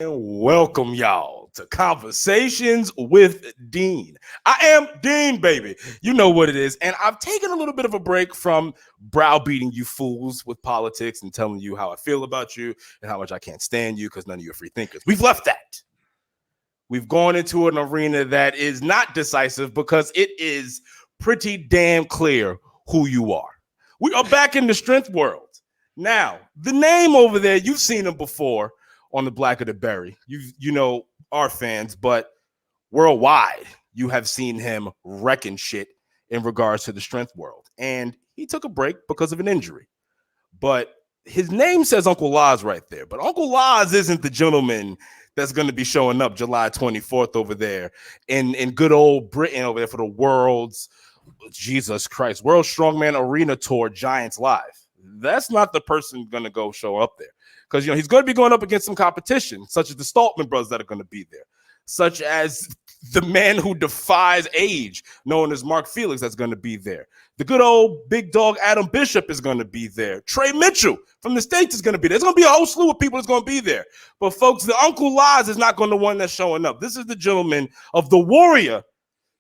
And welcome y'all to Conversations with Dean. I am Dean, baby. You know what it is. And I've taken a little bit of a break from browbeating you fools with politics and telling you how I feel about you and how much I can't stand you because none of you are free thinkers. We've left that. We've gone into an arena that is not decisive because it is pretty damn clear who you are. We are back in the strength world. Now, the name over there, you've seen him before on the Black of the Berry. You know our fans, but worldwide, you have seen him wrecking shit in regards to the strength world. And he took a break because of an injury. But his name says Uncle Laz right there. But Uncle Laz isn't the gentleman that's going to be showing up July 24th over there in good old Britain over there for the world's, Jesus Christ, World Strongman Arena Tour Giants Live. That's not the person going to go show up there. Because, he's going to be going up against some competition, such as the Stoltman brothers that are going to be there, such as the man who defies age, known as Mark Felix, that's going to be there. The good old big dog Adam Bishop is going to be there. Trey Mitchell from the States is going to be there. There's going to be a whole slew of people that's going to be there. But, folks, the Uncle Laz is not going to be the one that's showing up. This is the gentleman of the Warrior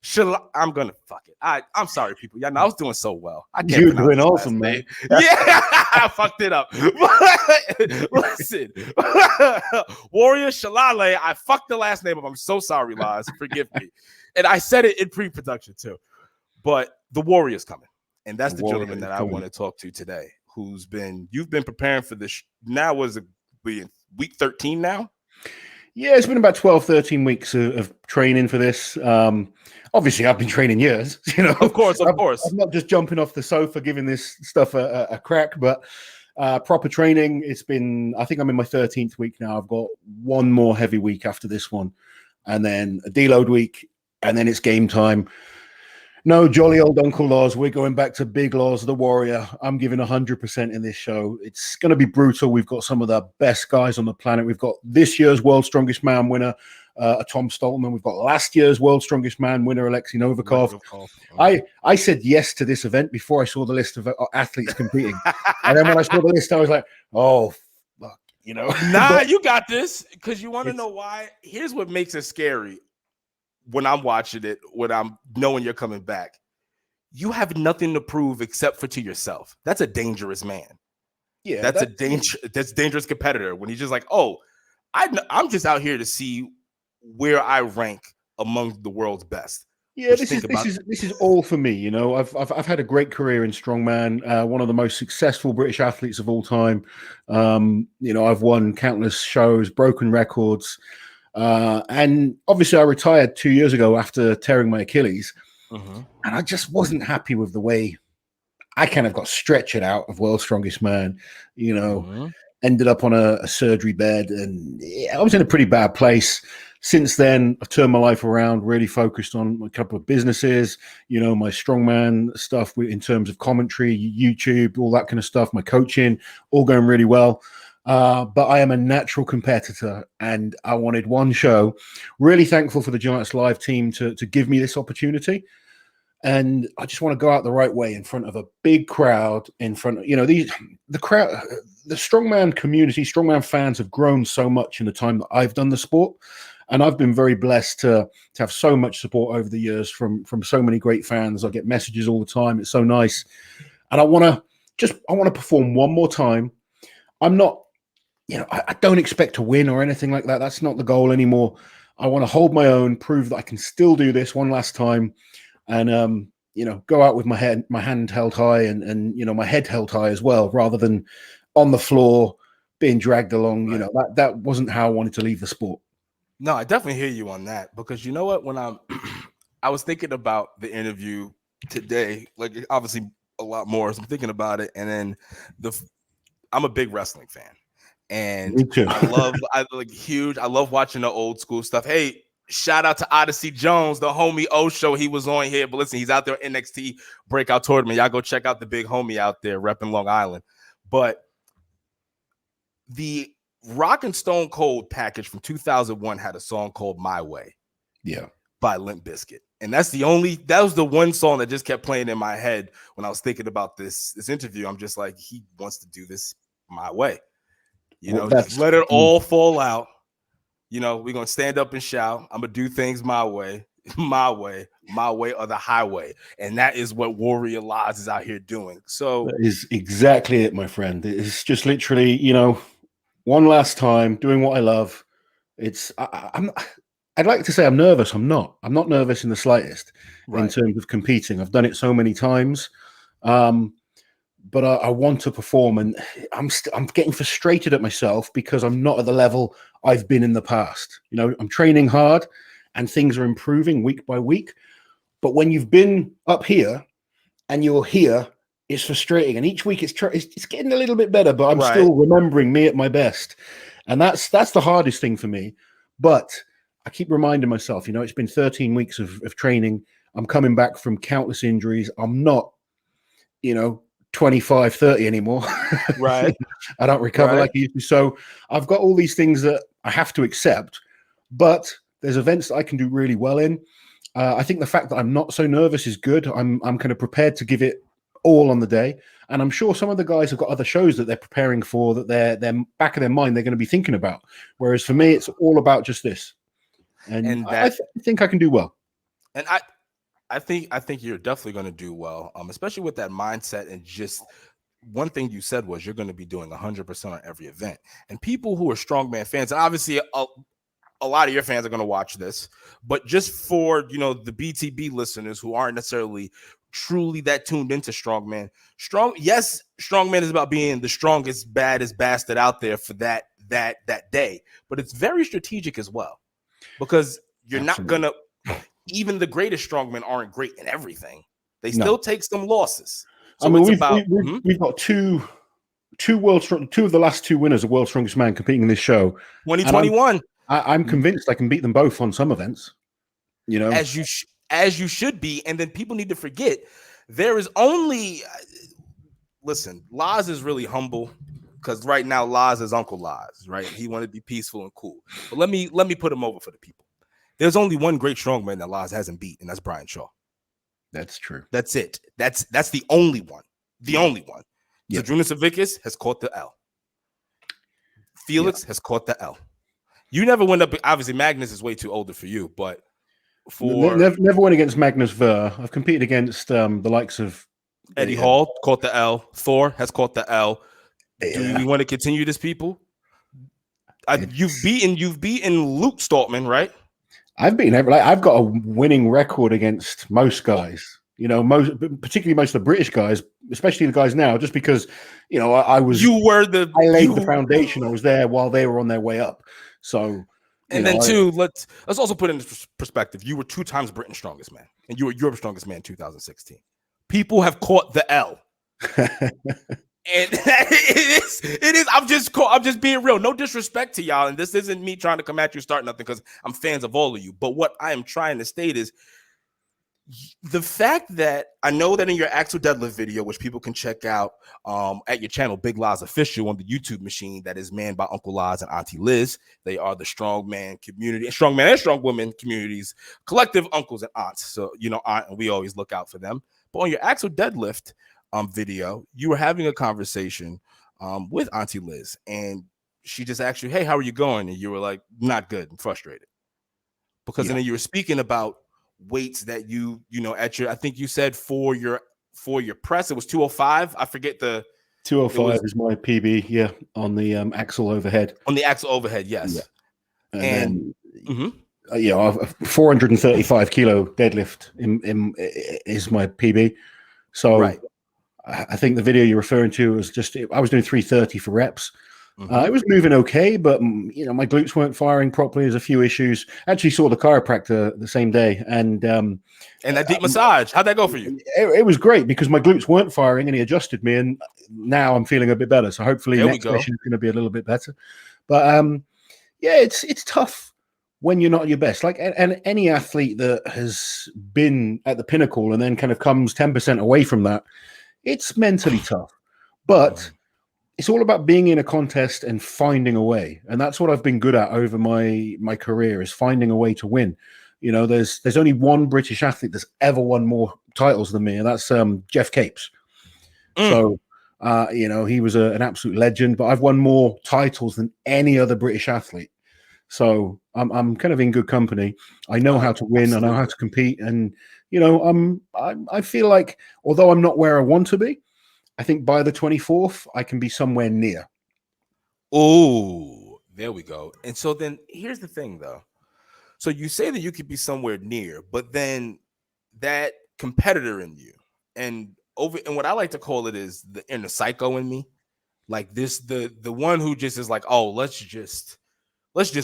Shahlaei. I'm gonna fuck it. I'm sorry, people. Yeah, I was doing so well. I can't. You're doing awesome, man. Yeah, I fucked it up. Listen, Warrior Shahlaei. I fucked the last name up. I'm so sorry, Laz. Forgive me. And I said it in pre-production too. But the Warrior's coming, and that's the gentleman that I want to talk to today. You've been preparing for this. Now was it week 13 now? Yeah, it's been about 12, 13 weeks of training for this. Obviously, I've been training years, Of course. I'm not just jumping off the sofa, giving this stuff a crack, but proper training. It's been, I think I'm in my 13th week now. I've got one more heavy week after this one, and then a deload week, and then it's game time. No, jolly old Uncle Laz. We're going back to Big Laz, the Warrior. I'm giving 100% in this show. It's going to be brutal. We've got some of the best guys on the planet. We've got this year's World's Strongest Man winner, Tom Stoltman. We've got last year's World's Strongest Man winner, Alexei Novikov. I said yes to this event before I saw the list of athletes competing. And then when I saw the list, I was like, oh, fuck, Nah, you got this, because you want to know why? Here's what makes it scary. When I'm watching it, when I'm knowing you're coming back, you have nothing to prove except for to yourself. That's a dangerous man. Yeah, that's a dangerous competitor. When he's just like, oh, I'm just out here to see where I rank among the world's best. Yeah, this is all for me. I've had a great career in strongman. One of the most successful British athletes of all time. I've won countless shows, broken records. And obviously I retired 2 years ago after tearing my Achilles, and I just wasn't happy with the way I kind of got stretchered out of World's Strongest Man, ended up on a surgery bed, and I was in a pretty bad place. Since then, I've turned my life around, really focused on a couple of businesses, my strongman stuff in terms of commentary, YouTube, all that kind of stuff, my coaching, all going really well. But I am a natural competitor, and I wanted one show. Really thankful for the Giants Live team to give me this opportunity. And I just want to go out the right way in front of a big crowd, in front of, the crowd, the strongman community, strongman fans have grown so much in the time that I've done the sport. And I've been very blessed to have so much support over the years from so many great fans. I get messages all the time. It's so nice. And I want to perform one more time. I'm not, I don't expect to win or anything like that. That's not the goal anymore. I want to hold my own, prove that I can still do this one last time, and go out with my hand held high and my head held high as well, rather than on the floor being dragged along. Right. That wasn't how I wanted to leave the sport. No, I definitely hear you on that, because you know what? When I was thinking about the interview today, like obviously a lot more. So I'm thinking about it, and then I'm a big wrestling fan. And me too. I love watching the old school stuff. Hey, shout out to Odyssey Jones, the homie O show. He was on here, but listen, he's out there NXT breakout tournament. Y'all go check out the big homie out there repping Long Island. But the Rock and Stone Cold package from 2001 had a song called My Way. Yeah. By Limp Bizkit. And that was the one song that just kept playing in my head when I was thinking about this interview. I'm just like, he wants to do this my way. Just let it all fall out. You know, we're gonna stand up and shout. I'm gonna do things my way, my way, my way, or the highway, and that is what Warrior Laws is out here doing. So That is exactly it, my friend. It's just literally, one last time doing what I love. It's I'd like to say I'm nervous. I'm not. I'm not nervous in the slightest in right, terms of competing. I've done it so many times. Um, but I want to perform, and I'm getting frustrated at myself because I'm not at the level I've been in the past. I'm training hard, and things are improving week by week. But when you've been up here and you're here, it's frustrating. And each week it's getting a little bit better, but I'm right. still remembering me at my best, and that's the hardest thing for me. But I keep reminding myself, it's been 13 weeks of training. I'm coming back from countless injuries. I'm not, you know, 25, 30 anymore. Right, I don't recover right. like I used to. So I've got all these things that I have to accept, but there's events that I can do really well in. I think the fact that I'm not so nervous is good. I'm kind of prepared to give it all on the day, and I'm sure some of the guys have got other shows that they're preparing for that they're back of their mind they're going to be thinking about. Whereas for me, it's all about just this, and And I think I can do well. and I think you're definitely going to do well, especially with that mindset. And just one thing you said was you're going to be doing 100% on every event. And people who are strongman fans, and obviously a lot of your fans are going to watch this, but just for the BTB listeners who aren't necessarily truly that tuned into strongman, strongman is about being the strongest, baddest bastard out there for that day, but it's very strategic as well, because you're not Absolutely. gonna even the greatest strongmen aren't great in everything. They No, still take some losses. I So mean it's about we've got two two of the last two winners of World's Strongest Man competing in this show, and 2021 I'm convinced I can beat them both on some events. as you should be. And then people need to forget there is only listen, Laz is really humble, because right now Laz is Uncle Laz, right? He wanted to be peaceful and cool. But let me put him over for the people. There's only one great strongman that Laz hasn't beat, and that's Brian Shaw. That's true. That's it. That's the only one. The only one. Yeah. Zydrunas Savickas has caught the L. Felix has caught the L. You never went up. Obviously, Magnus is way too older for you, but Never went against Magnus Ver. I've competed against the likes of Eddie Hall caught the L. Thor has caught the L. Do we want to continue this, people? You've beaten Luke Stoltman, right? I've got a winning record against most guys. Particularly most of the British guys, especially the guys now, just because I laid the foundation. I was there while they were on their way up. So, let's also put in perspective. You were 2 times Britain's strongest man, and you were Europe's strongest man in 2016. People have caught the L. And it is. I'm just being real. No disrespect to y'all, and this isn't me trying to come at you, start nothing, because I'm fans of all of you. But what I am trying to state is the fact that I know that in your actual deadlift video, which people can check out at your channel, Big Laz Official, on the YouTube machine that is manned by Uncle Laz and Auntie Liz. They are the strongman community, strongman and strong women communities, collective uncles and aunts. So aunt, and we always look out for them. But on your actual deadlift video, you were having a conversation with Auntie Liz, and she just asked you, "Hey, how are you going?" And you were like, "Not good. I'm frustrated." Because then you were speaking about weights that you at your, I think you said for your press, it was 205. I forget the 205 is my PB. Yeah, on the axle overhead. On the axle overhead, yes. Yeah. And then, 435 kilo deadlift is my PB. So right. I think the video you're referring to was I was doing 330 for reps. It was moving okay, but my glutes weren't firing properly. There's a few issues. Actually saw the chiropractor the same day, and that deep massage, how'd that go for you? It was great because my glutes weren't firing, and he adjusted me, and now I'm feeling a bit better. So hopefully next session is going to be a little bit better. But it's tough when you're not at your best. Like, and any athlete that has been at the pinnacle and then kind of comes 10% away from that, it's mentally tough. But it's all about being in a contest and finding a way. And that's what I've been good at over my career, is finding a way to win. There's only one British athlete that's ever won more titles than me, and that's Jeff Capes. So, he was an absolute legend, but I've won more titles than any other British athlete. So I'm kind of in good company. I know how to win. I know how to compete, and I feel like although I'm not where I want to be, I think by the 24th I can be somewhere near. Oh, there we go. And so then here's the thing, though. So you say that you could be somewhere near, but then that competitor in you, and what I like to call it is the inner psycho in me, like this, the one who just is like, oh, let's just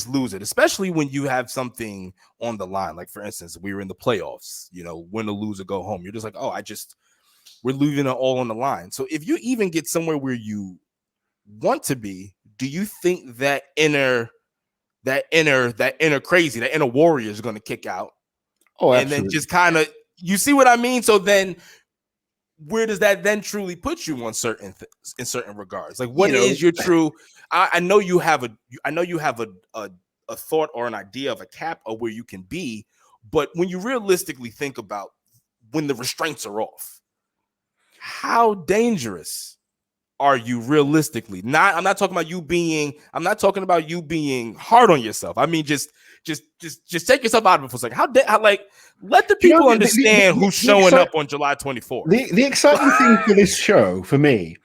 lose it, especially when you have something on the line. Like, for instance, we were in the playoffs, win or lose or go home. You're just like, oh, we're leaving it all on the line. So if you even get somewhere where you want to be, do you think that inner crazy, that inner warrior is going to kick out? Oh, And then absolutely. just kind of, you see what I mean? So then where does that then truly put you in certain regards? Like, what is your true? I know you have a thought or an idea of a cap of where you can be, but when you realistically think about when the restraints are off, how dangerous are you realistically? I'm not talking about you being hard on yourself. I mean, just take yourself out of it for a second. Let the people understand who's showing up on July 24th. The exciting thing for this show for me,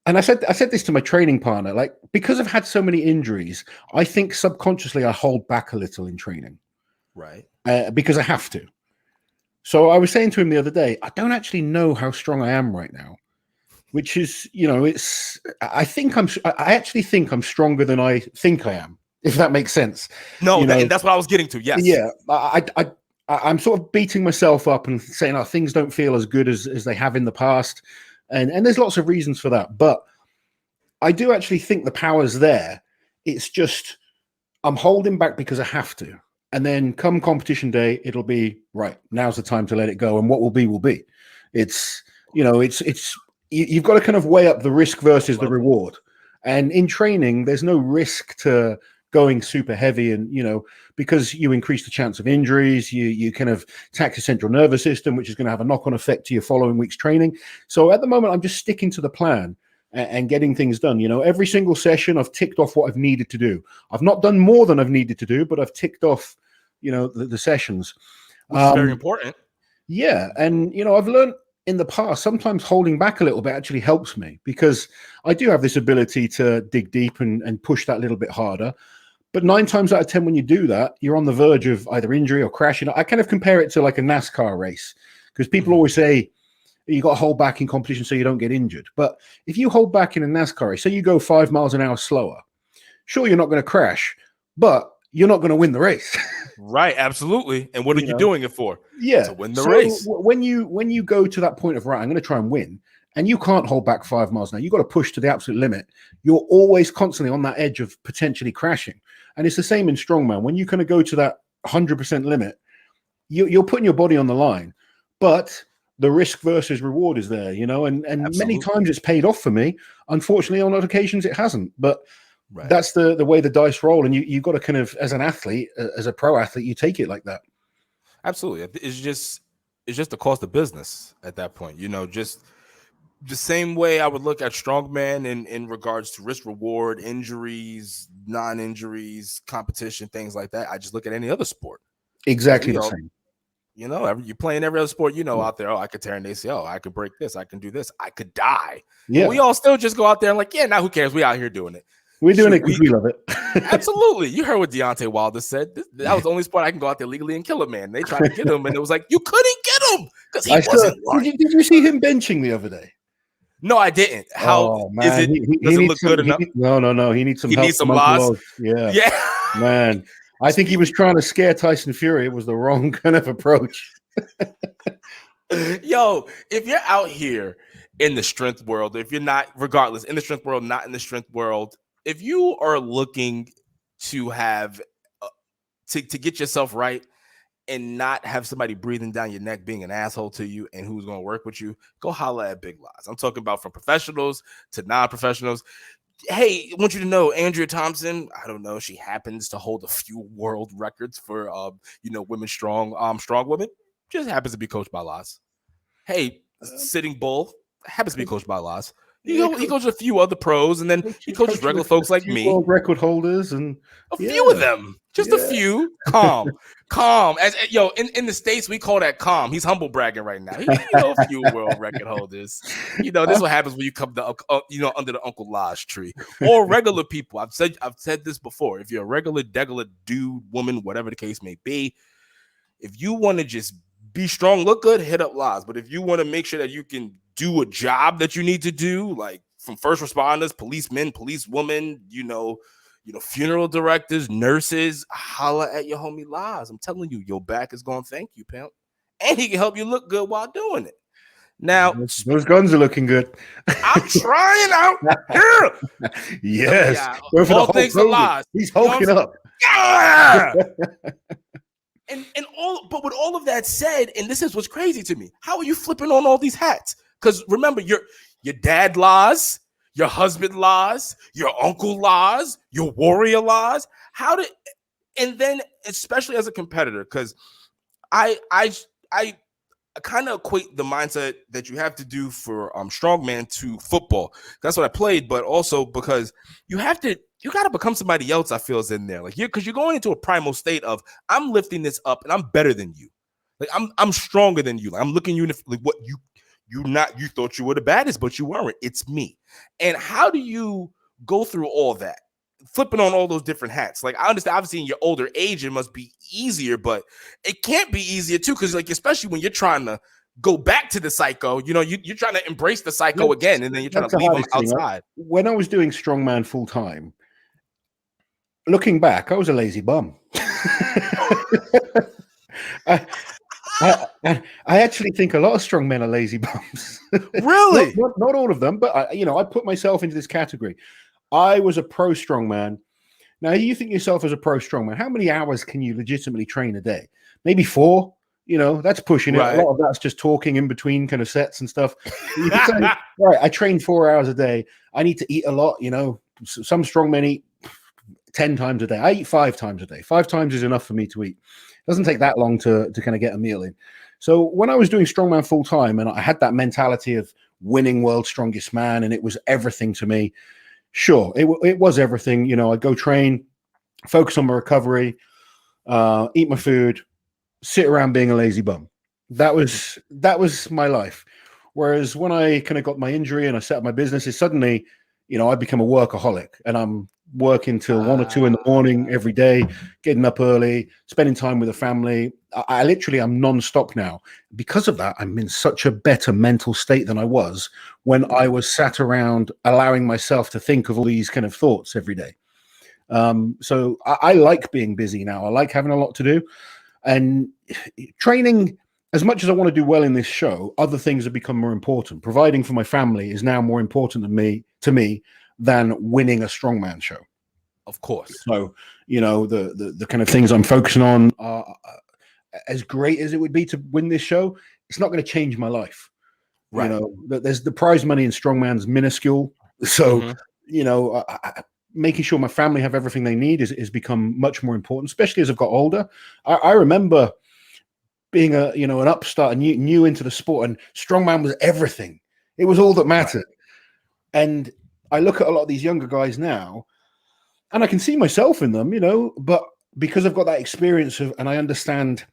and I said this to my training partner, like, because I've had so many injuries, I think subconsciously I hold back a little in training, right? Because I have to. So I was saying to him the other day, I don't actually know how strong I am right now, which is, I actually think I'm stronger than I think I am, if that makes sense. No, and that's what I was getting to. Yes. Yeah. I'm sort of beating myself up and saying, oh, things don't feel as good as they have in the past. And there's lots of reasons for that. But I do actually think the power's there. It's just I'm holding back because I have to. And then come competition day, it'll be right. Now's the time to let it go. And what will be, will be. It's you've got to kind of weigh up the risk versus the reward. And in training, there's no risk to going super heavy, and because you increase the chance of injuries, you kind of tax your central nervous system, which is going to have a knock-on effect to your following week's training. So at the moment, I'm just sticking to the plan and getting things done. Every single session I've ticked off what I've needed to do. I've not done more than I've needed to do, but I've ticked off the sessions, which is very important. Yeah. And I've learned in the past, sometimes holding back a little bit actually helps me, because I do have this ability to dig deep and push that little bit harder. But 9 times out of 10, when you do that, you're on the verge of either injury or crashing. I kind of compare it to like a NASCAR race, because people always say you got to hold back in competition so you don't get injured. But if you hold back in a NASCAR race, say you go 5 miles an hour slower, sure, you're not going to crash, but you're not going to win the race. Right, absolutely. And what are you doing it for? Yeah, to win the race. When you go to that point of, right, I'm going to try and win, and you can't hold back 5 miles an hour, you've got to push to the absolute limit. You're always constantly on that edge of potentially crashing. And it's the same in strongman. When you kind of go to that 100% limit, you're putting your body on the line, but the risk versus reward is there, and many times it's paid off for me. Unfortunately, on other occasions it hasn't, but that's the way the dice roll. And you've got to kind of, as an athlete, as a pro athlete, you take it like that. Absolutely. It's just the cost of business at that point, just the same way I would look at strongman in regards to risk reward, injuries, non-injuries, competition, things like that. I just look at any other sport. Exactly the same. You're playing every other sport, out there. Oh, I could tear an ACL. I could break this. I can do this. I could die. Yeah. But we all still just go out there and like, yeah, now who cares? We out here doing it. We're doing it because we love it. Absolutely. You heard what Deontay Wilder said. That was the only sport I can go out there legally and kill a man. They tried to get him, and it was like, you couldn't get him because he wasn't. Did you see him benching the other day? No, I didn't. How is it? Does it look good enough? No. He needs some help. He needs some loss. Yeah. Man. I think he was trying to scare Tyson Fury. It was the wrong kind of approach. Yo, if you're out here in the strength world, if you're not, regardless, in the strength world, not in the strength world, if you are looking to have to get yourself right and not have somebody breathing down your neck being an asshole to you and who's going to work with you, go holla at Big Lots. I'm talking about from professionals to non-professionals. Hey, I want you to know, Andrea Thompson, I don't know, she happens to hold a few world records for women strong women. Just happens to be coached by Lots. Hey, Sitting Bull happens to be coached by Lots. He coaches a few other pros, and then he coaches regular folks like me. World record holders and a few of them, just a few. Calm. As in the States, we call that calm. He's humble bragging right now. A few world record holders. This is what happens when you come to under the Uncle Lodge tree. Or regular people. I've said this before. If you're a regular dude, woman, whatever the case may be, if you want to just be strong, look good, hit up Lodge. But if you want to make sure that you can do a job that you need to do, like from first responders, policemen, policewomen, funeral directors, nurses, holla at your homie Lodge. I'm telling you, your back is going to thank you, pimp. And he can help you look good while doing it. Now, those guns are looking good. I'm trying out here. Yes. All thanks to Lodge. He's hulking up. Yeah. But with all of that said, and this is what's crazy to me, how are you flipping on all these hats? Because remember, your dad Lodge, your husband Lodge, your uncle Lodge, your warrior Lodge. And then especially as a competitor, because I kind of equate the mindset that you have to do for strongman to football. That's what I played, but also because you got to become somebody else. I feel is in there, like because you're going into a primal state of I'm lifting this up and I'm better than you, like I'm stronger than you. Like I'm looking you like what you thought you were the baddest, but you weren't. It's me. And how do you go through all that, flipping on all those different hats? Like I understand, obviously in your older age, it must be easier, but it can't be easier too, because like especially when you're trying to go back to the psycho, you're trying to embrace the psycho again, and then you're trying to leave them outside. When I was doing strongman full time, looking back, I was a lazy bum. I actually think a lot of strong men are lazy bums. Really? not all of them, but I put myself into this category. I was a pro strongman. Now, you think yourself as a pro strongman, how many hours can you legitimately train a day? Maybe 4. That's pushing it. Right. A lot of that's just talking in between kind of sets and stuff. You can say, right, I train 4 hours a day. I need to eat a lot. Some strongmen eat 10 times a day. I eat 5 times a day. 5 times is enough for me to eat. It doesn't take that long to kind of get a meal in. So when I was doing strongman full time and I had that mentality of winning world's strongest man and it was everything to me, sure, it was everything. I'd go train, focus on my recovery, eat my food, sit around being a lazy bum. That was my life. Whereas when I kind of got my injury and I set up my business, it suddenly, I become a workaholic and I'm working till 1 or 2 in the morning every day, getting up early, spending time with the family. I literally am non-stop now. Because of that, I'm in such a better mental state than I was when I was sat around allowing myself to think of all these kind of thoughts every day. So I like being busy now. I like having a lot to do. And training, as much as I want to do well in this show, other things have become more important. Providing for my family is now more important to me than winning a strongman show. Of course. So, the kind of things I'm focusing on are as great as it would be to win this show. It's not going to change my life. Right. There's the prize money in strongman's minuscule. So, making sure my family have everything they need is become much more important, especially as I've got older. I remember being an upstart and new into the sport, and strongman was everything. It was all that mattered. Right. And I look at a lot of these younger guys now, and I can see myself in them, but because I've got that experience and I understand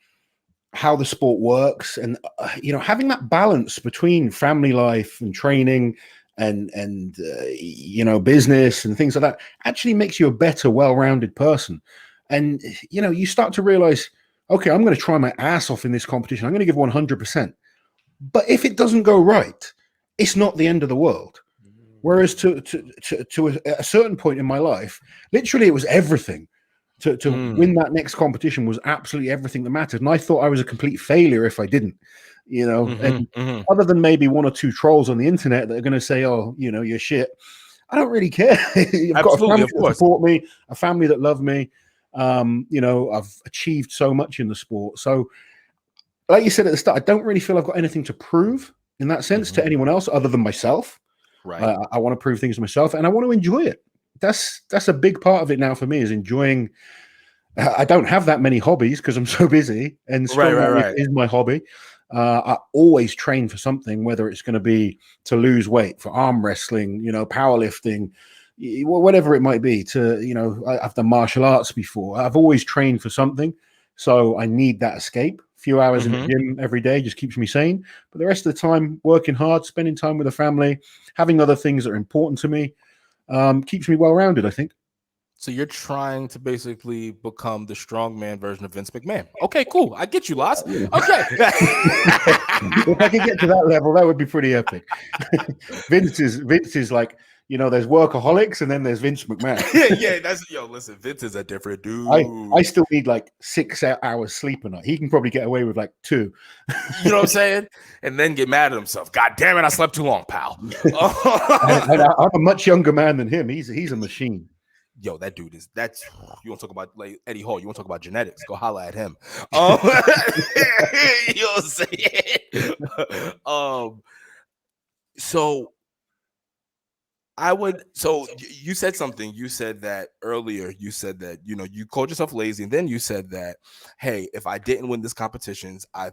how the sport works, and having that balance between family life and training and business and things like that actually makes you a better, well-rounded person. And you start to realize, okay, I'm going to try my ass off in this competition. I'm going to give 100%. But if it doesn't go right, it's not the end of the world. Whereas to a certain point in my life, literally it was everything. To win that next competition was absolutely everything that mattered. And I thought I was a complete failure if I didn't, other than maybe 1 or 2 trolls on the internet that are going to say, oh, you're shit. I don't really care. I've got a family that support me, a family that love me. I've achieved so much in the sport. So like you said at the start, I don't really feel I've got anything to prove in that sense to anyone else other than myself. Right. I want to prove things to myself and I want to enjoy it. That's a big part of it now for me, is enjoying. I don't have that many hobbies because I'm so busy, and strongman is my hobby. I always train for something, whether it's going to be to lose weight, for arm wrestling, powerlifting, whatever it might be. I've done martial arts before. I've always trained for something. So I need that escape. A few hours in the gym every day just keeps me sane. But the rest of the time, working hard, spending time with the family, having other things that are important to me, keeps me well-rounded, I think. So you're trying to basically become the strongman version of Vince McMahon. Okay, cool. I get you, Las. Okay. If I could get to that level, that would be pretty epic. Vince is like, there's workaholics and then there's Vince McMahon. Listen, Vince is a different dude. I still need like 6 hours sleep a night. He can probably get away with like 2. You know what I'm saying? And then get mad at himself. God damn it, I slept too long, pal. and I'm a much younger man than him. He's a machine. Yo, that dude that's you want to talk about like Eddie Hall, you want to talk about genetics, go holla at him. You know what I'm saying? So you said something. You said that earlier. You said that, you called yourself lazy. And then you said that, hey, if I didn't win this competitions, I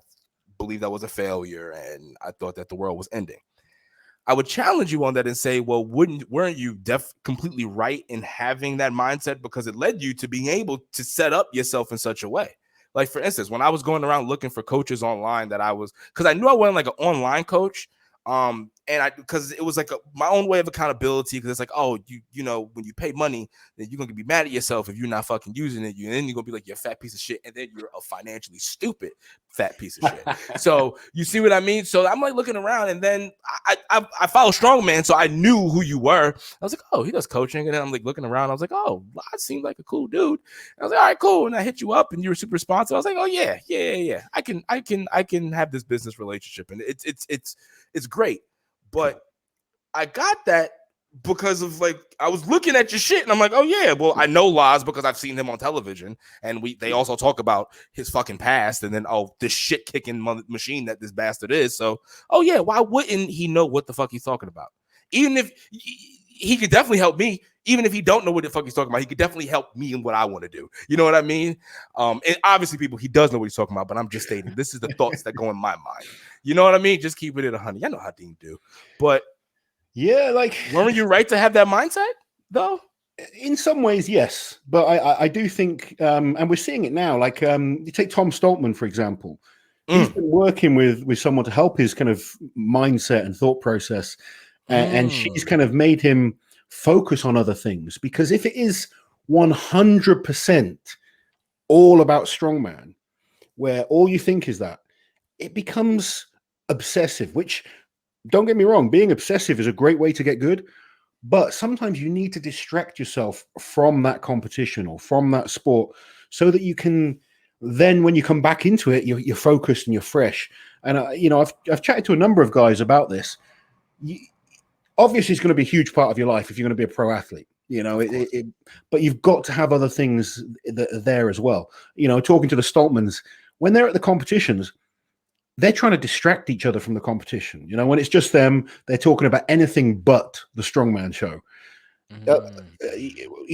believe that was a failure. And I thought that the world was ending. I would challenge you on that and say, well, weren't you completely right in having that mindset? Because it led you to being able to set up yourself in such a way. Like, for instance, when I was going around looking for coaches online because I knew I wasn't like an online coach. Because it was like my own way of accountability, because it's like, oh, when you pay money, then you're gonna be mad at yourself if you're not fucking using it. And then you're gonna be like, you're a fat piece of shit, and then you're a financially stupid fat piece of shit. So you see what I mean? So I'm like looking around, and then I follow Strongman, so I knew who you were. I was like, oh, he does coaching, and then I'm like looking around. I was like, oh, I seem like a cool dude. And I was like, all right, cool. And I hit you up, and you were super responsive. I was like, oh yeah. I can have this business relationship, and it's great. But I got that because of I was looking at your shit and I'm like, oh yeah, well, I know Laz because I've seen him on television, and they also talk about his fucking past, and then this shit kicking machine that this bastard is. So oh yeah, why wouldn't he know what the fuck he's talking about? Even if he could definitely help me. Even if he don't know what the fuck he's talking about, he could definitely help me in what I want to do. You know what I mean? And obviously, people, he does know what he's talking about, but I'm just stating this is the thoughts that go in my mind. You know what I mean? Just keep it at 100. I know how Dean do, but yeah, weren't you right to have that mindset though? In some ways, yes, but I do think, and we're seeing it now. You take Tom Stoltman, for example. He's been working with someone to help his kind of mindset and thought process, and she's kind of made him focus on other things, because if it is 100% all about strongman, where all you think is that, it becomes obsessive, which, don't get me wrong, being obsessive is a great way to get good, but sometimes you need to distract yourself from that competition or from that sport so that you can then, when you come back into it, you're focused and you're fresh. And I've chatted to a number of guys about this. Obviously, it's going to be a huge part of your life if you're going to be a pro athlete, but you've got to have other things that are there as well. Talking to the Stoltmans, when they're at the competitions, they're trying to distract each other from the competition. When it's just them, they're talking about anything but the strongman show.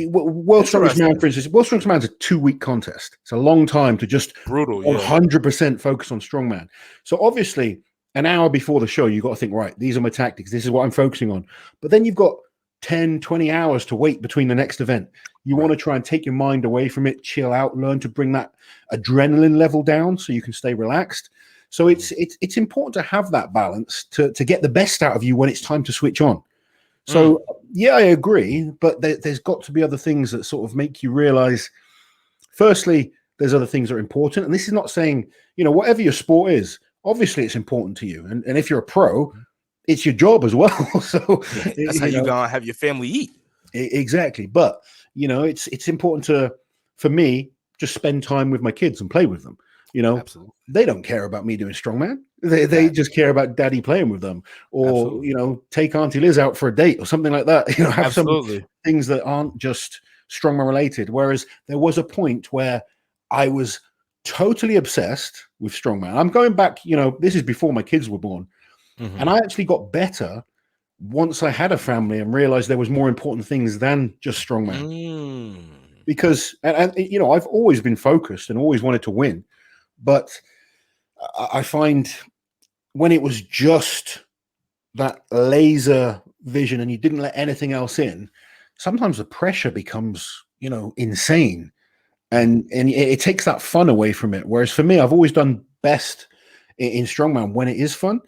World Strongest Man, for instance, World Strongest Man's a 2-week contest. It's a long time to just brutal, 100% focus on strongman. So obviously, an hour before the show, you've got to think, right, these are my tactics. This is what I'm focusing on. But then you've got 10, 20 hours to wait between the next event. You want to try and take your mind away from it, chill out, learn to bring that adrenaline level down so you can stay relaxed. So it's important to have that balance to get the best out of you when it's time to switch on. So yeah, I agree, but there's got to be other things that sort of make you realize, firstly, there's other things that are important. And this is not saying, whatever your sport is, obviously it's important to you. And if you're a pro, it's your job as well. So that's how you're gonna have your family eat. Exactly. But it's important for me, just spend time with my kids and play with them. Absolutely. They don't care about me doing strongman. They just care about daddy playing with them, or take Auntie Liz out for a date or something like that. Have some things that aren't just strongman related. Whereas there was a point where I was totally obsessed with strongman. I'm going back, this is before my kids were born. And I actually got better once I had a family and realized there was more important things than just strongman. Because, and I've always been focused and always wanted to win. But I find when it was just that laser vision and you didn't let anything else in, sometimes the pressure becomes, insane. And it takes that fun away from it. Whereas for me, I've always done best in strongman when it is fun.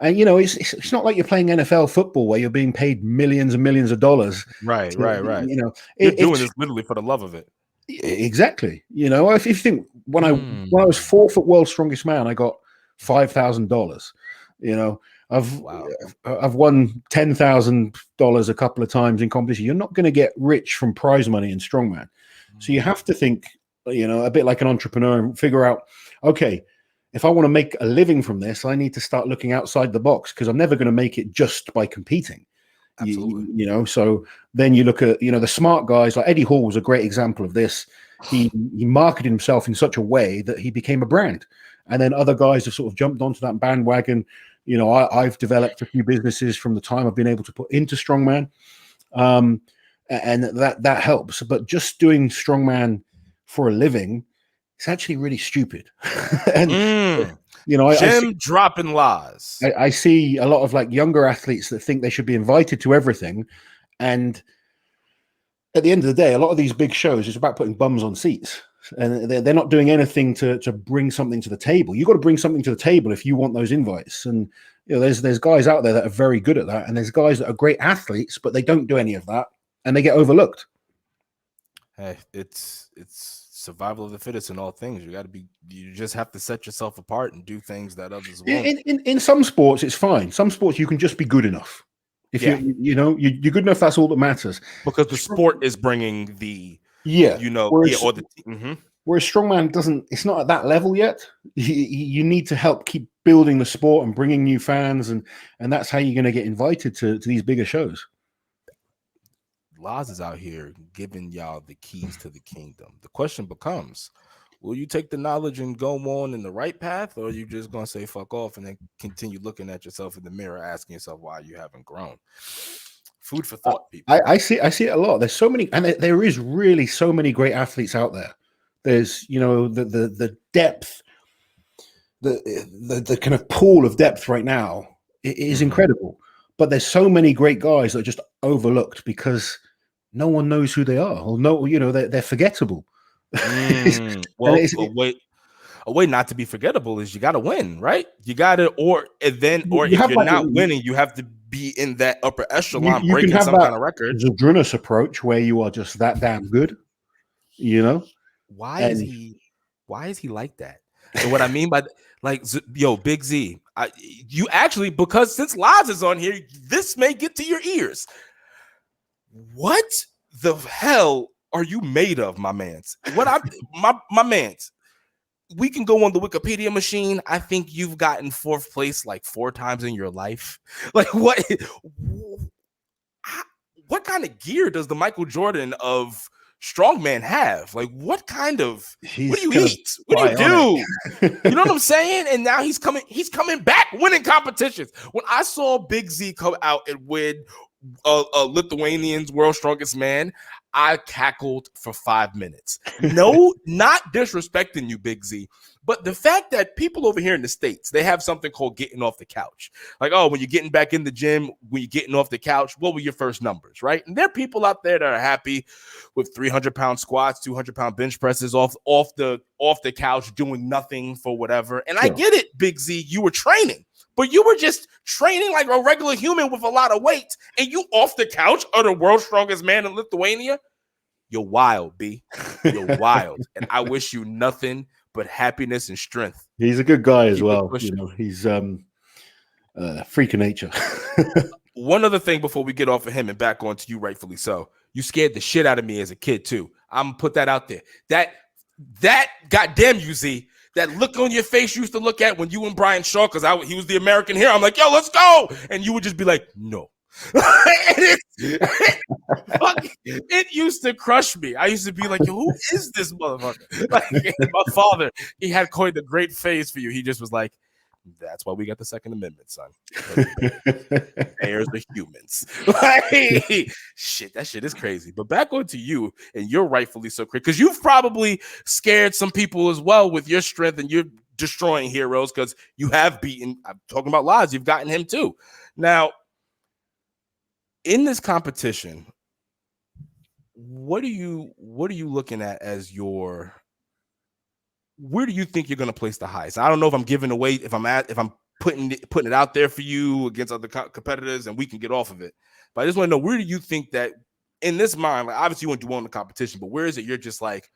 And it's not like you're playing NFL football where you're being paid millions and millions of dollars. Right. You're doing this literally for the love of it. Exactly. If you think when I was 4-foot world's strongest man, I got $5,000. I've won $10,000 a couple of times in competition. You're not going to get rich from prize money in strongman. So you have to think, a bit like an entrepreneur and figure out, okay, if I want to make a living from this, I need to start looking outside the box because I'm never going to make it just by competing. Absolutely. So then you look at, the smart guys like Eddie Hall was a great example of this. He marketed himself in such a way that he became a brand. And then other guys have sort of jumped onto that bandwagon. I've developed a few businesses from the time I've been able to put into strongman. And that helps. But just doing strongman for a living, it's actually really stupid. And Jim dropping lies. I see a lot of like younger athletes that think they should be invited to everything, and at the end of the day, a lot of these big shows is about putting bums on seats, and they're not doing anything to bring something to the table. You've got to bring something to the table if you want those invites. And there's guys out there that are very good at that, and there's guys that are great athletes, but they don't do any of that, and they get overlooked. Hey, it's survival of the fittest in all things. You just have to set yourself apart and do things that others won't. In some sports, it's fine. Some sports you can just be good enough. If you're good enough, that's all that matters. Because the sport is bringing the whereas strongman doesn't. It's not at that level yet. You need to help keep building the sport and bringing new fans, and that's how you're going to get invited to these bigger shows. Laz is out here giving y'all the keys to the kingdom. The question becomes, will you take the knowledge and go on in the right path, or are you just going to say fuck off and then continue looking at yourself in the mirror, asking yourself why you haven't grown? Food for thought, people. I see it a lot. There's so many, and there is really so many great athletes out there. There's, the depth, the kind of pool of depth right now is incredible. But there's so many great guys that are just overlooked because no one knows who they are, or they're forgettable. Well, a way not to be forgettable is you got to win, right? You got to, or if you're not winning, you have to be in that upper echelon, breaking some kind of record. Zadrunas approach where you are just that damn good. Why is he like that? And what I mean by Big Z, because since Laz is on here, this may get to your ears. What the hell are you made of, my mans? My mans? We can go on the Wikipedia machine. I think you've gotten 4th place like 4 times in your life. Like what kind of gear does the Michael Jordan of strongman have? Like what do you eat? What do you do? You know what I'm saying? And now he's coming back winning competitions. When I saw Big Z come out and win a Lithuanian's World's Strongest Man, I cackled for 5 minutes. No, not disrespecting you, Big Z, but the fact that people over here in the States, they have something called getting off the couch. Like, oh, when you're getting back in the gym, when you're getting off the couch, what were your first numbers, right? And there are people out there that are happy with 300-pound squats, 200-pound bench presses off the couch, doing nothing for whatever. And I get it, Big Z, you were training. But you were just training like a regular human with a lot of weight, and you off the couch are the world's strongest man in Lithuania. You're wild, B. You're wild. And I wish you nothing but happiness and strength. He's a good guy as well. He's freak of nature. One other thing before we get off of him and back on to you, rightfully so. You scared the shit out of me as a kid, too. I'm going to put that out there. That goddamn you, Z. That look on your face you used to look at when you and Brian Shaw, because he was the American hero. I'm like, yo, let's go. And you would just be like, no. It used to crush me. I used to be like, yo, who is this motherfucker? Like, my father, he had coined a great phrase for you. He just was like, that's why we got the Second Amendment, son. Heirs are humans. Like, shit, that shit is crazy. But back on to you, and you're rightfully so crazy, because you've probably scared some people as well with your strength and your destroying heroes, because you have beaten, I'm talking about Laz, you've gotten him too. Now, in this competition, what are you looking at as your, where do you think you're going to place the highest? I don't know if I'm giving away, if I'm putting it out there for you against other competitors, and we can get off of it. But I just want to know, where do you think that in this mind, like obviously you want to do on the competition, but where is it you're just like,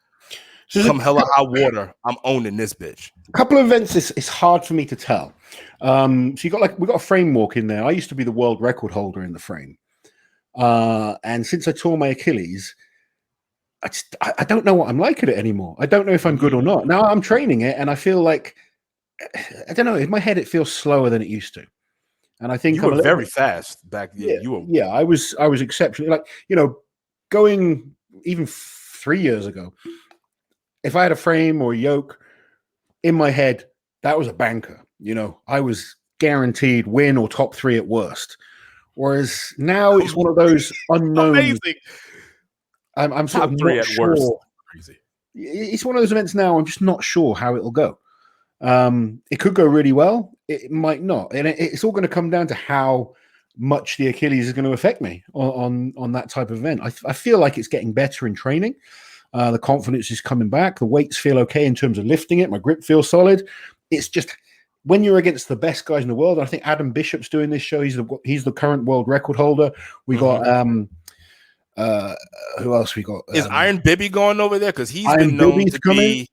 come hella high water, I'm owning this bitch? A couple of events, it's hard for me to tell. So we got a frame walk in there. I used to be the world record holder in the frame. And since I tore my Achilles, I don't know what I'm like at it anymore. I don't know if I'm good or not. Now I'm training it, and I feel like, I don't know, in my head it feels slower than it used to. And I think you were very fast back then. Yeah, I was exceptionally, like, you know, going even 3 years ago, if I had a frame or a yoke in my head, that was a banker. You know, I was guaranteed win or top 3 at worst. Whereas now it's one of those unknown. Amazing. I'm sort of not sure. Worst. Crazy. It's one of those events now. I'm just not sure how it'll go. It could go really well. It might not, and it's all going to come down to how much the Achilles is going to affect me on that type of event. I feel like it's getting better in training. The confidence is coming back. The weights feel okay in terms of lifting it. My grip feels solid. It's just when you're against the best guys in the world. I think Adam Bishop's doing this show. He's the current world record holder. We got who else we got? Is Iron Bibby going over there? Because he's Iron been known Bibby's to coming. be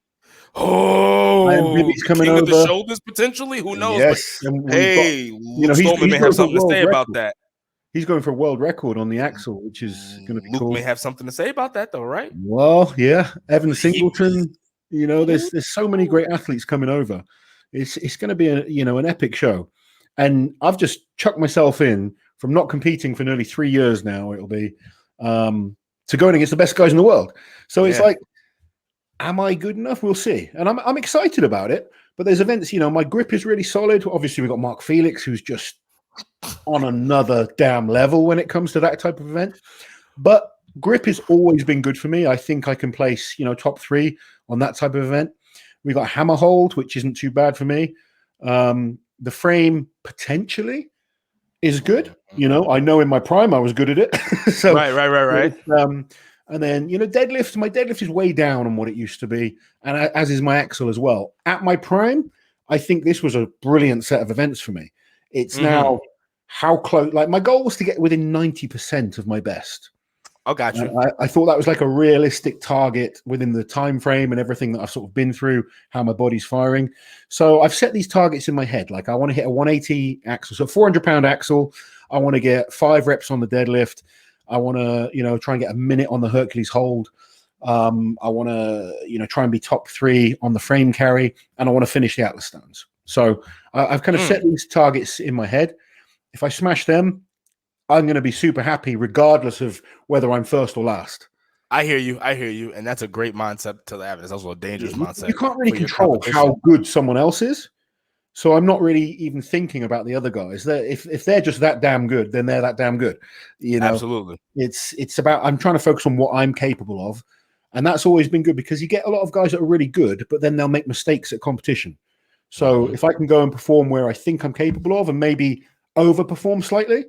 Iron Bibby's coming king over. Of the shoulders potentially. Who knows? Yes. But, hey, Luke Strongman may have something to say about that. He's going for a world record on the axle, which is going to be Luke cool. May have something to say about that, though, right? Well, yeah. Evan Singleton. You know, there's so many great athletes coming over. It's going to be an epic show, and I've just chucked myself in from not competing for nearly 3 years now. It'll be to going against the best guys in the world. So it's like, am I good enough? We'll see. And I'm excited about it. But there's events, my grip is really solid. Obviously, we've got Mark Felix, who's just on another damn level when it comes to that type of event. But grip has always been good for me. I think I can place, top 3 on that type of event. We've got hammer hold, which isn't too bad for me. The frame potentially is good. I know in my prime I was good at it. So right. And then, deadlift, my deadlift is way down on what it used to be, and as is my axle as well. At my prime, I think this was a brilliant set of events for me. It's now how close, like my goal was to get within 90% of my best. I got you. I thought that was like a realistic target within the time frame and everything that I've sort of been through, how my body's firing. So I've set these targets in my head. Like I want to hit a 180 axle, so 400-pound axle. I want to get 5 reps on the deadlift. I want to, try and get a minute on the Hercules hold. I want to, try and be top 3 on the frame carry, and I want to finish the Atlas stones. So I've kind of set these targets in my head. If I smash them, I'm going to be super happy, regardless of whether I'm first or last. I hear you, and that's a great mindset to have. It's also a dangerous mindset. You can't really control how good someone else is. So I'm not really even thinking about the other guys. If they're just that damn good, then they're that damn good. Absolutely. It's about, I'm trying to focus on what I'm capable of, and that's always been good because you get a lot of guys that are really good, but then they'll make mistakes at competition. So if I can go and perform where I think I'm capable of, and maybe overperform slightly,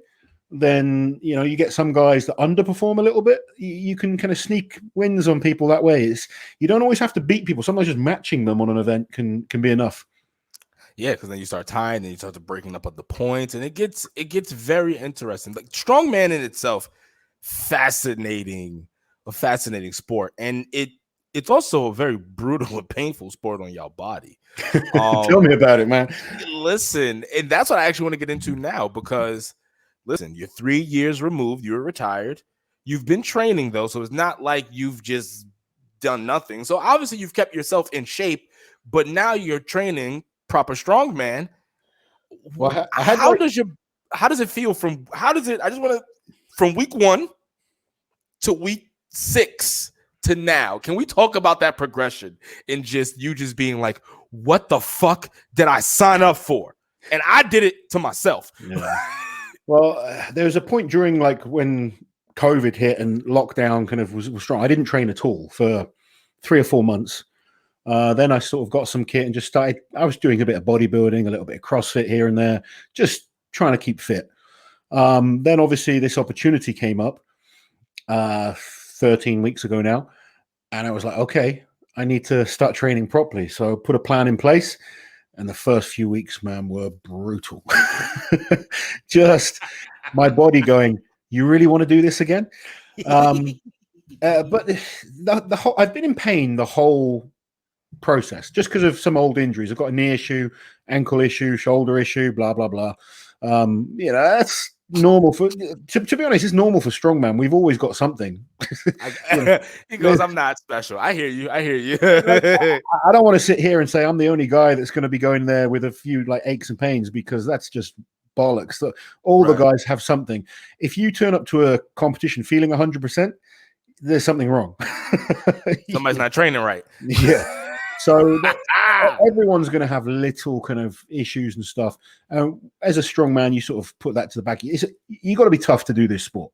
then you get some guys that underperform a little bit. You can kind of sneak wins on people that way. You don't always have to beat people. Sometimes just matching them on an event can be enough. Yeah, because then you start tying, and you start breaking up the points, and it gets very interesting. Like strongman in itself, a fascinating sport, and it's also a very brutal and painful sport on y'all body. Tell me about it, man. Listen, and that's what I actually want to get into now, because listen, you're 3 years removed, you're retired, you've been training though, so it's not like you've just done nothing. So obviously you've kept yourself in shape, but now you're training proper strongman. Well, how does it feel from week 1 to week 6 to now? Can we talk about that progression and just being like, what the fuck did I sign up for? And I did it to myself. Yeah. Well, there was a point during like when COVID hit and lockdown kind of was strong. I didn't train at all for 3 or 4 months. Then I sort of got some kit and just started. I was doing a bit of bodybuilding, a little bit of CrossFit here and there, just trying to keep fit. Then obviously this opportunity came up 13 weeks ago now, and I was like, okay, I need to start training properly. So I put a plan in place, and the first few weeks, man, were brutal. Just my body going, you really want to do this again? But the whole, I've been in pain the whole process just because of some old injuries. I've got a knee issue, ankle issue, shoulder issue, blah blah blah. That's normal for. To be honest, it's normal for strongman. We've always got something. He goes, "I'm not special." I hear you. I hear you. I don't want to sit here and say I'm the only guy that's going to be going there with a few like aches and pains, because that's just bollocks. All the guys have something. If you turn up to a competition feeling 100%, there's something wrong. Somebody's not training right. Yeah. So everyone's going to have little kind of issues and stuff. As a strong man, you sort of put that to the back. You got to be tough to do this sport.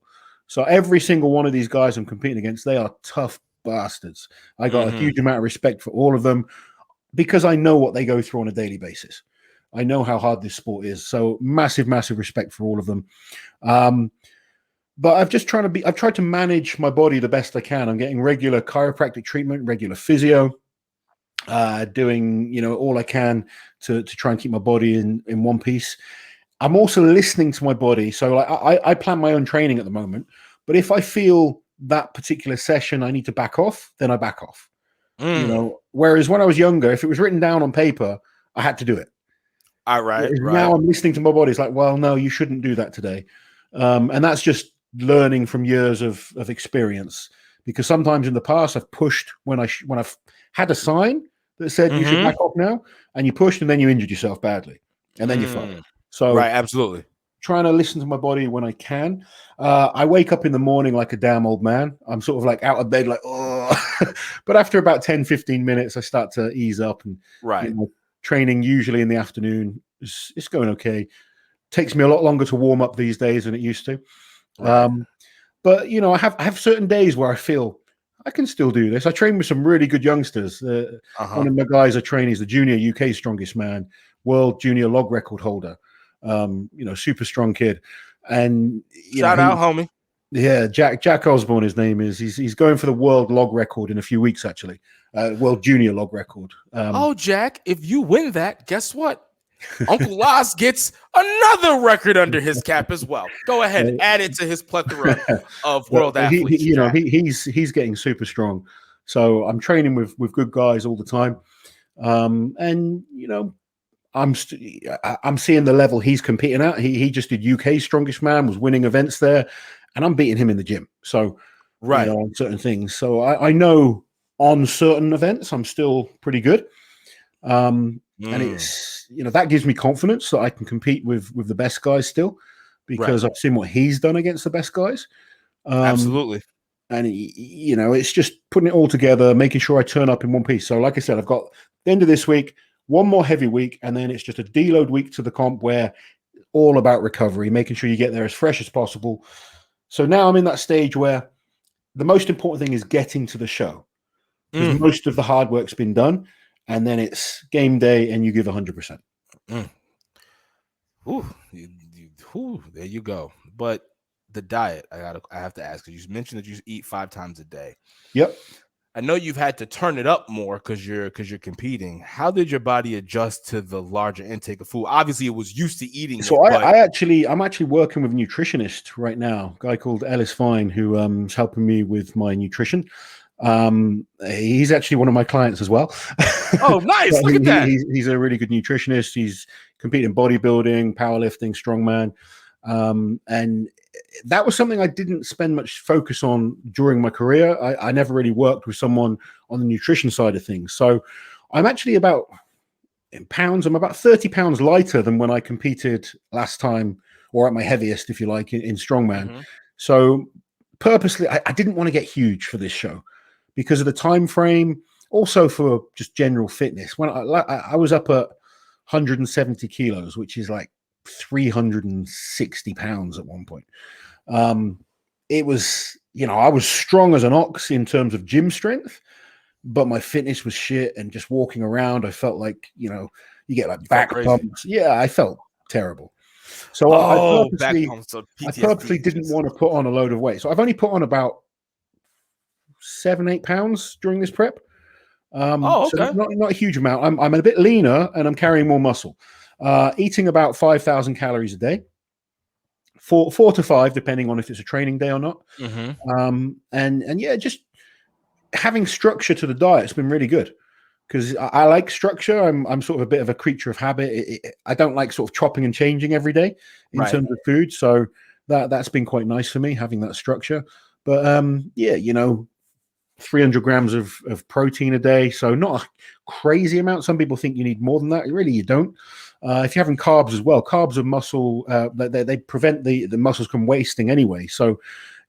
So every single one of these guys I'm competing against, they are tough bastards. I got a huge amount of respect for all of them because I know what they go through on a daily basis. I know how hard this sport is. So massive, massive respect for all of them. But I've tried to manage my body the best I can. I'm getting regular chiropractic treatment, regular physio, doing, all I can to try and keep my body in one piece. I'm also listening to my body. So like I plan my own training at the moment, but if I feel that particular session I need to back off, then I back off. Whereas when I was younger, if it was written down on paper, I had to do it. All right. Now I'm listening to my body. It's like, well, no, you shouldn't do that today. And that's just learning from years of experience, because sometimes in the past I've pushed when I've had a sign that said you should back off now, and you pushed and then you injured yourself badly and then you fell. So absolutely trying to listen to my body when I can. I wake up in the morning like a damn old man. I'm sort of like out of bed like, oh, but after about 10-15 minutes I start to ease up, and training usually in the afternoon it's going okay. Takes me a lot longer to warm up these days than it used to. But I have certain days where I feel I can still do this. I train with some really good youngsters. One of my guys I train is the junior UK strongest man, world junior log record holder. Super strong kid. And shout out, homie. Yeah, Jack Osborne, his name is. He's going for the world log record in a few weeks, actually. World junior log record. Jack, if you win that, guess what? Uncle Las gets another record under his cap as well. Go ahead, add it to his plethora of world athletes. He's getting super strong. So I'm training with good guys all the time, and I'm seeing the level he's competing at. He just did UK strongest man, was winning events there, and I'm beating him in the gym. So on certain things. So I know on certain events I'm still pretty good. And it's that gives me confidence that I can compete with the best guys still, because I've seen what he's done against the best guys. Absolutely. And it's just putting it all together, making sure I turn up in one piece. So like I said, I've got the end of this week, one more heavy week, and then it's just a deload week to the comp, where all about recovery, making sure you get there as fresh as possible. So now I'm in that stage where the most important thing is getting to the show, because most of the hard work's been done. And then it's game day, and you give 100%. There you go. But the diet, I have to ask, because you mentioned that you eat 5 times a day. Yep. I know you've had to turn it up more because you're competing. How did your body adjust to the larger intake of food? Obviously, it was used to eating. So I'm actually working with a nutritionist right now, a guy called Ellis Fine, who is helping me with my nutrition. He's actually one of my clients as well. Oh, nice. Look at that. He's a really good nutritionist. He's competing in bodybuilding, powerlifting, strongman. And that was something I didn't spend much focus on during my career. I never really worked with someone on the nutrition side of things. So I'm actually about 30 pounds lighter than when I competed last time, or at my heaviest, if you like, in strongman. So purposely, I didn't want to get huge for this show, because of the time frame, also for just general fitness. When I was up at 170 kilos, which is like 360 pounds at one point. It was, I was strong as an ox in terms of gym strength, but my fitness was shit. And just walking around, I felt like, you get like You felt back crazy. bumps. Yeah, I felt terrible. So Oh, back pumps, so I PTSD purposely is didn't just want to put on a load of weight. So I've only put on about 7, 8 pounds during this prep. oh, So okay. not a huge amount. I'm a bit leaner and I'm carrying more muscle. Eating about 5,000 calories a day, 4 to 5, depending on if it's a training day or not. And yeah, just having structure to the diet has been really good because I like structure. I'm sort of a bit of a creature of habit. I don't like sort of chopping and changing every day in Right. terms of food. So that's been quite nice for me having that structure. But yeah, 300 grams of protein a day. So not a crazy amount. Some people think you need more than that. Really, you don't. If you're having carbs as well, carbs are muscle, they prevent the muscles from wasting anyway. So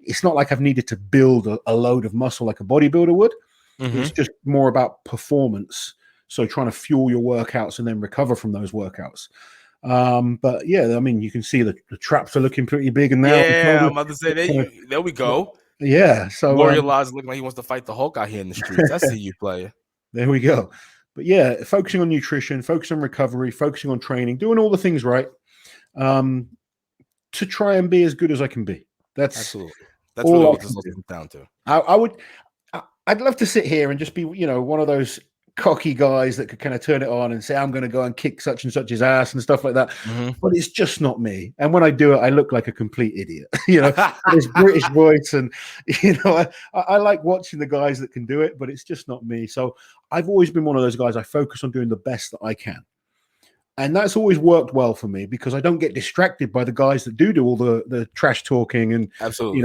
it's not like I've needed to build a load of muscle like a bodybuilder would. It's just more about performance. So trying to fuel your workouts and then recover from those workouts. But yeah, I mean, you can see the traps are looking pretty big and now. Yeah, I'm about to say there we go. Yeah. So Warrior Lodge looking like he wants to fight the Hulk out here in the streets. I see you, player. there we go. But yeah, focusing on nutrition, focusing on recovery, focusing on training, doing all the things right, to try and be as good as I can be. That's Absolutely. That's really all I what this can all do. comes down to. I'd love to sit here and just be, one of those cocky guys that could kind of turn it on and say, I'm going to go and kick such and such's ass and stuff like that. But it's just not me. And when I do it, I look like a complete idiot, this British voice. And, I like watching the guys that can do it, but it's just not me. So I've always been one of those guys. I focus on doing the best that I can. And that's always worked well for me because I don't get distracted by the guys that do all the trash talking and, Absolutely.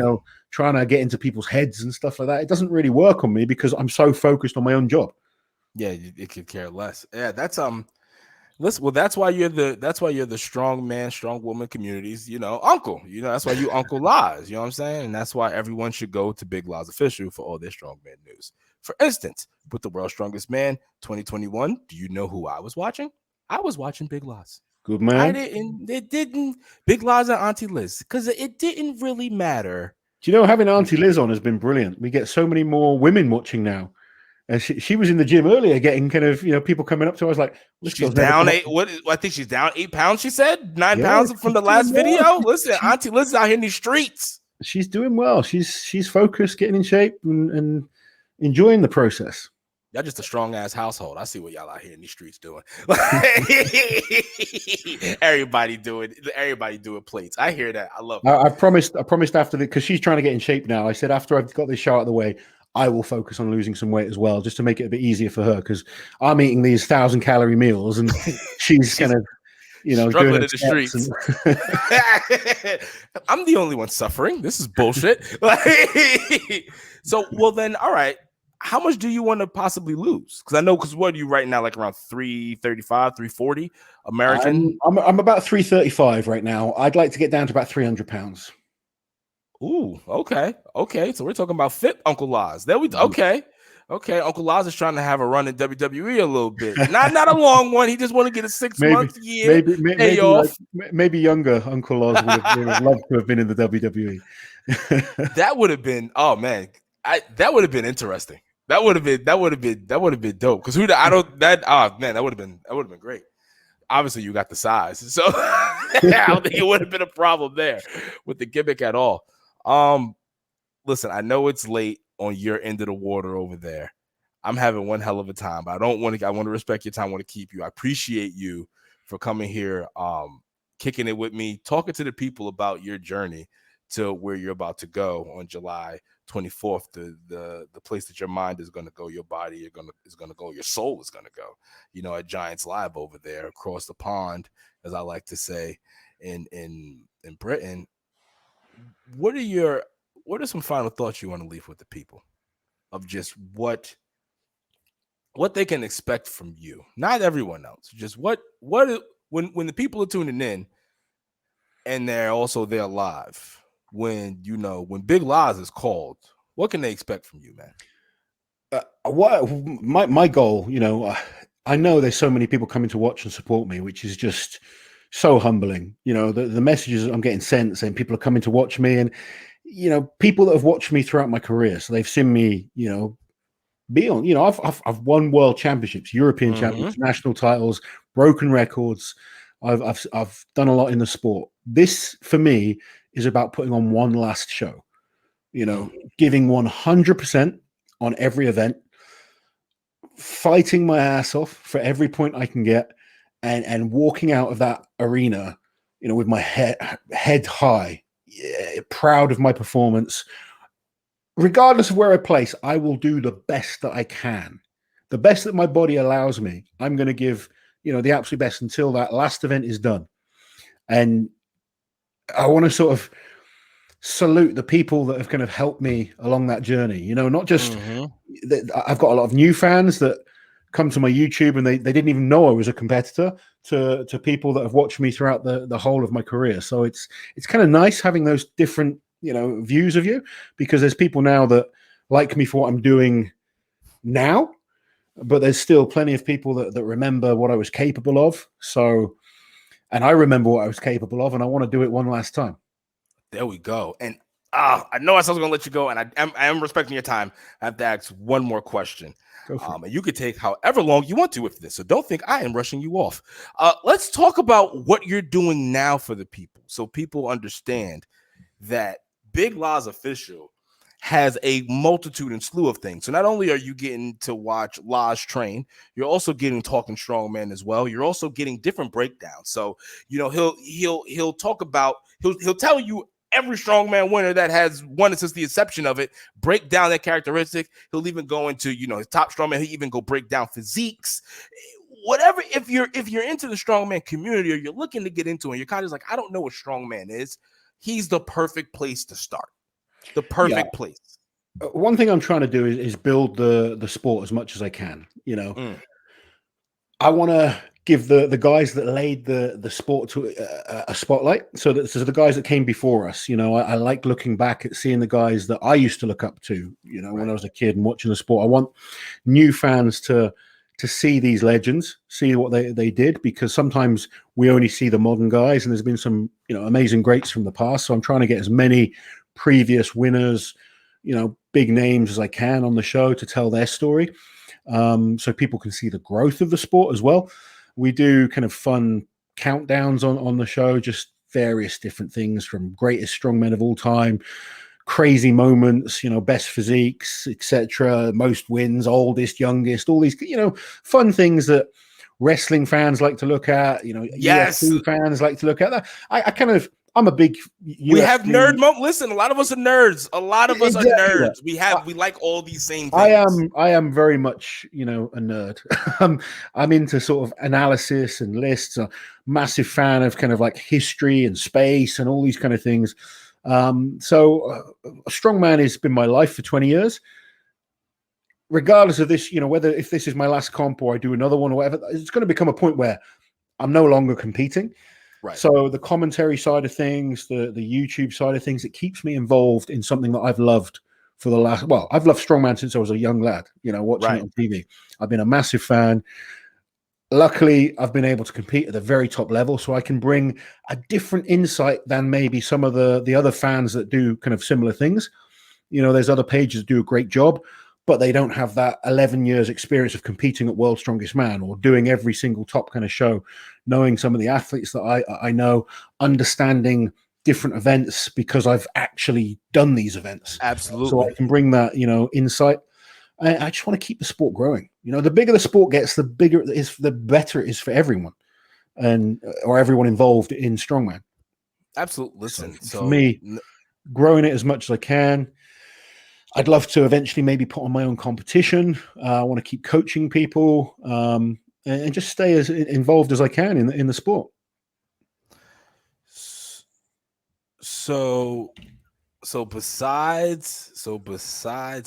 trying to get into people's heads and stuff like that. It doesn't really work on me because I'm so focused on my own job. Yeah, it could care less. Yeah, that's listen, well, that's why you're the strong man, strong woman communities, uncle. That's why you Uncle Laz, you know what I'm saying? And that's why everyone should go to Big Laz Official for all their strongman news. For instance, with the World's Strongest Man 2021, do you know who I was watching? I was watching Big Laz. Good man. It didn't Big Laz and Auntie Liz, because it didn't really matter. Do you know having Auntie Liz on has been brilliant? We get so many more women watching now. And she was in the gym earlier getting kind of, people coming up to her. I was like, she's down I think she's down 8 pounds, she said. 9 pounds from the last video. Listen, Auntie Liz is out here in these streets. She's doing well. She's focused, getting in shape and enjoying the process. Y'all just a strong ass household. I see what y'all out here in these streets doing. Everybody doing plates. I hear that. I love it. I promised after because she's trying to get in shape now. I said after I've got this show out of the way, I will focus on losing some weight as well, just to make it a bit easier for her because I'm eating these 1,000-calorie meals and she's kind of, struggling in the streets. I'm the only one suffering. This is bullshit. So, well then, all right. How much do you want to possibly lose? Because what are you right now, like around 335, 340 American? I'm about 335 right now. I'd like to get down to about 300 pounds. Ooh, okay. So we're talking about fit Uncle Laz. There we okay. Uncle Laz is trying to have a run in WWE a little bit. Not a long one. He just want to get a 6 month year maybe off. Maybe younger Uncle Laz would have loved to have been in the WWE. That would have been, oh man, that would have been interesting. That would have been dope. Because that would have been great. Obviously, you got the size, so I don't think it would have been a problem there with the gimmick at all. Listen, I know it's late on your end of the water over there. I'm having one hell of a time, but I want to respect your time. I want to keep you. I appreciate you for coming here, kicking it with me, talking to the people about your journey to where you're about to go on July 24th, the place that your mind is going to go, your body is going to go, your soul is going to go, at Giants Live over there across the pond, as I like to say, in Britain. What are some final thoughts you want to leave with the people of just what they can expect from you? Not everyone else, just when the people are tuning in and they're also there live, when Big Laz is called, what can they expect from you, man? What my goal, I know there's so many people coming to watch and support me, which is just so humbling. The messages I'm getting sent saying people are coming to watch me, and people that have watched me throughout my career, so they've seen me, beyond, I've won world championships, European championships, national titles, broken records. I've done a lot in the sport. This for me is about putting on one last show, giving 100% on every event, fighting my ass off for every point I can get, and walking out of that arena, with my head high, proud of my performance. Regardless of where I place, I will do the best that I can, the best that my body allows me. I'm going to give, the absolute best until that last event is done. And I want to sort of salute the people that have kind of helped me along that journey. Not just I've got a lot of new fans that come to my YouTube and they didn't even know I was a competitor, to people that have watched me throughout the whole of my career. So it's kind of nice having those different views of you, because there's people now that like me for what I'm doing now, but there's still plenty of people that remember what I was capable of. So, and I remember what I was capable of, and I want to do it one last time. There we go. And I know I was going to let you go, and I am respecting your time. I have to ask one more question. And you could take however long you want to with this, so don't think I am rushing you off. Let's talk about what you're doing now for the people, so people understand that Big Laz Official has a multitude and slew of things. So not only are you getting to watch Laz train, you're also getting Talking Strongman as well. You're also getting different breakdowns. So he'll talk about, he'll tell you every strongman winner that has won since the inception of it, break down that characteristic. He'll even go into his top strongman. He'll even go break down physiques. Whatever, if you're into the strongman community, or you're looking to get into it, you're kind of like, I don't know what strongman is. He's the perfect place to start. The perfect place. One thing I'm trying to do is build the sport as much as I can. I want to give the guys that laid the sport to a spotlight. So the guys that came before us. I like looking back at seeing the guys that I used to look up to. When I was a kid and watching the sport. I want new fans to see these legends, see what they did, because sometimes we only see the modern guys, and there's been some amazing greats from the past. So I'm trying to get as many previous winners, big names as I can on the show to tell their story, so people can see the growth of the sport as well. We do kind of fun countdowns on the show, just various different things, from greatest strongmen of all time, crazy moments, best physiques, etc., most wins, oldest, youngest, all these fun things that wrestling fans like to look at, UFC fans like to look at. I'm a big UFC. We have nerd moment. Listen, a lot of us are nerds. A lot of us are nerds. We like all these same things. I am very much, a nerd. I'm into sort of analysis and lists. A massive fan of kind of like history and space and all these kind of things. So strongman has been my life for 20 years. Regardless of this, whether if this is my last comp or I do another one or whatever, it's going to become a point where I'm no longer competing. Right. So the commentary side of things, the YouTube side of things, it keeps me involved in something that I've loved for the last, I've loved strongman since I was a young lad, watching it on TV. I've been a massive fan. Luckily, I've been able to compete at the very top level, so I can bring a different insight than maybe some of the other fans that do kind of similar things. There's other pages that do a great job, but they don't have that 11 years experience of competing at World's Strongest Man or doing every single top kind of show, knowing some of the athletes that I know, understanding different events because I've actually done these events. Absolutely. So I can bring that, insight. I just want to keep the sport growing. The bigger the sport gets, the bigger it is, the better it is for everyone, or everyone involved in strongman. Absolutely. Listen, so for me, growing it as much as I can. I'd love to eventually maybe put on my own competition. I want to keep coaching people, and just stay as involved as I can in the sport. So besides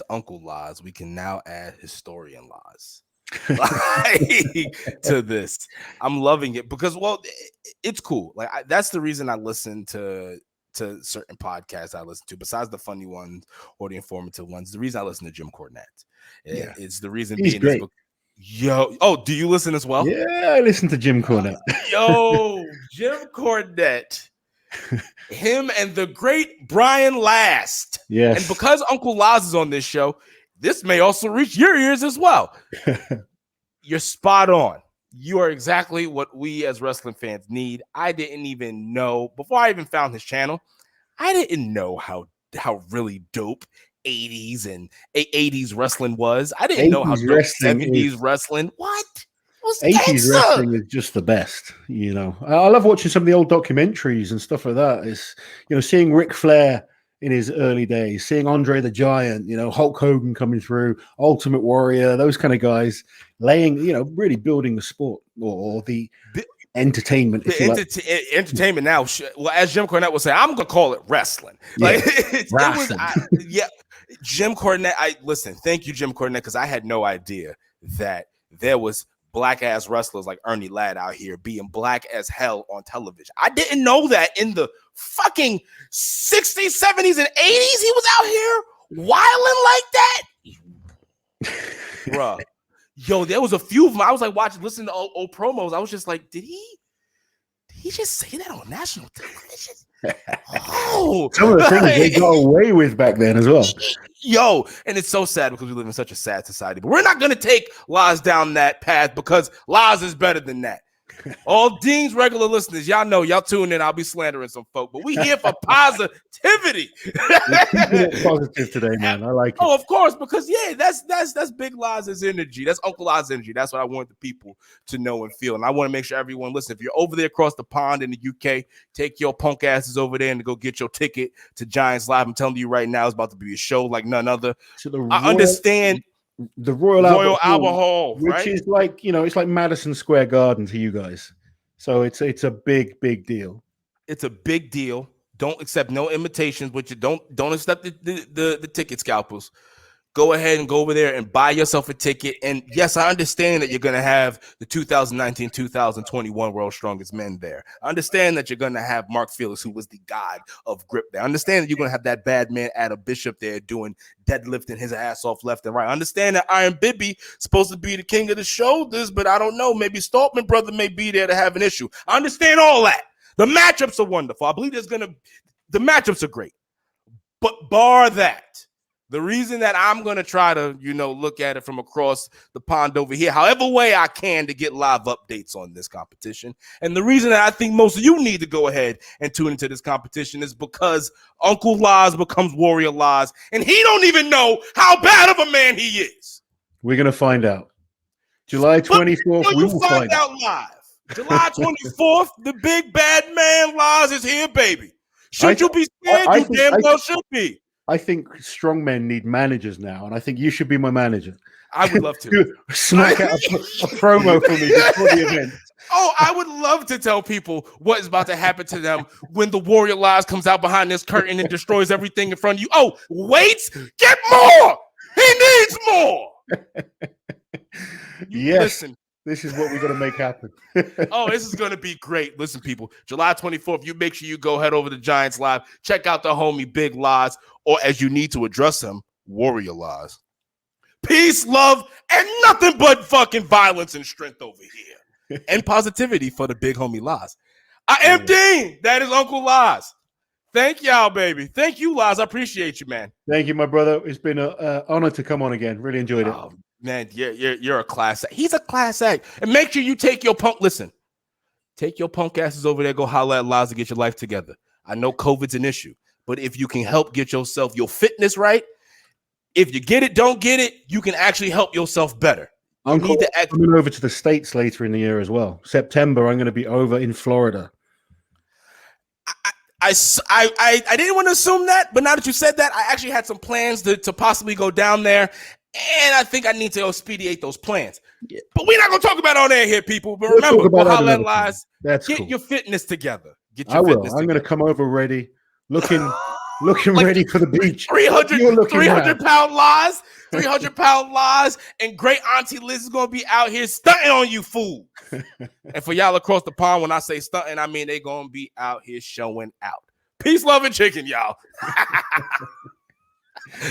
Uncle Laz, we can now add Historian Laz to this. I'm loving it because, it's cool. Like that's the reason I listen to certain podcasts I listen to, besides the funny ones or the informative ones. The reason I listen to Jim Cornette, it's the reason he's being great. This book. Do you listen as well? Yeah, I listen to Jim Cornette. Jim Cornette, him and the great Brian Last. Yes. And because Uncle Laz is on this show, this may also reach your ears as well. You're spot on. You are exactly what we as wrestling fans need. I didn't even know, before I even found his channel, I didn't know how really dope 80s and 80s wrestling was. I didn't know how 80s dope wrestling 70s wrestling. What? It was 80s gangster. wrestling is just the best, you know. I love watching some of the old documentaries and stuff like that. It's, you know, seeing Ric Flair in his early days, seeing Andre the Giant, you know, Hulk Hogan coming through, Ultimate Warrior, those kind of guys laying, you know, really building the sport or the entertainment. If you like. Entertainment now, well, as Jim Cornette would say, I'm gonna call it wrestling. Yeah, Like it was, Jim Cornette. Listen, thank you, Jim Cornette, because I had no idea that there was black ass wrestlers like Ernie Ladd out here being black as hell on television. I didn't know that in the fucking 60s, 70s, and 80s he was out here wilding like that, bruh. Yo, there was a few of them. I was like listening to old promos. I was just like, did he just say that on national television? Oh, some of the things they got away with back then as well. Yo, and it's so sad because we live in such a sad society. But we're not going to take Laz down that path because Laz is better than that. All Dean's regular listeners, y'all know, y'all tune in. I'll be slandering some folk, but we here for positivity. Positive today, man. I like it. Oh, of course, because that's Big Laz's energy. That's Uncle Laz's energy. That's what I want the people to know and feel. And I want to make sure everyone listen. If you're over there across the pond in the UK, take your punk asses over there and go get your ticket to Giants Live. I'm telling you right now, it's about to be a show like none other. I understand. The Royal Albert Hall, which right? is like, you know, it's like Madison Square Garden to you guys. So it's a big deal. It's a big deal. Don't accept no invitations, which you don't accept the ticket scalpers. Go ahead and go over there and buy yourself a ticket. And yes, I understand that you're going to have the 2019-2021 World's Strongest Men there. I understand that you're going to have Mark Felix, who was the god of grip there. I understand that you're going to have that bad man Adam Bishop there doing deadlifting his ass off left and right. I understand that Iron Bibby supposed to be the king of the shoulders, but I don't know. Maybe Stoltman brother may be there to have an issue. I understand all that. The matchups are wonderful. I believe the matchups are great. But bar that, the reason that I'm going to try to, look at it from across the pond over here, however way I can to get live updates on this competition. And the reason that I think most of you need to go ahead and tune into this competition is because Uncle Laz becomes Warrior Laz, and he don't even know how bad of a man he is. We're going to find out. July 24th, we will find out live. July 24th, the big bad man Laz is here, baby. Should you be scared? You damn well should be. I think strongmen need managers now, and I think you should be my manager. I would love to. Smack out a promo for me before the event. Oh, I would love to tell people what is about to happen to them when the Warrior Lies comes out behind this curtain and destroys everything in front of you. Oh, wait, get more. He needs more. Yes. Listen. This is what we're going to make happen. Oh, this is going to be great. Listen, people, July 24th, you make sure you go head over to Giants Live. Check out the homie Big Laz, or as you need to address him, Warrior Laz. Peace, love, and nothing but fucking violence and strength over here. And positivity for the big homie Laz. I am Dean. That is Uncle Laz. Thank y'all, baby. Thank you, Laz. I appreciate you, man. Thank you, my brother. It's been an honor to come on again. Really enjoyed it. Man, you're a class act. He's a class act. And make sure you take your punk. Listen, take your punk asses over there. Go holler at Laz to get your life together. I know COVID's an issue, but if you can help get yourself your fitness right, if you get it, don't get it, you can actually help yourself better. I'm coming over to the States later in the year as well. September, I'm going to be over in Florida. I didn't want to assume that, but now that you said that, I actually had some plans to possibly go down there. And I think I need to expedite those plans. Yeah. But we're not going to talk about on air here, people. But remember, go holler at Lies. Get cool. Your fitness together. Get your fitness together. I'm going to come over ready, looking like ready for the beach. 300-pound Lies, 300-pound Lies, and great Auntie Liz is going to be out here stunting on you, fool. And for y'all across the pond, when I say stunting, I mean they're going to be out here showing out. Peace, love, and chicken, y'all.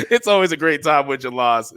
It's always a great time with your Laz.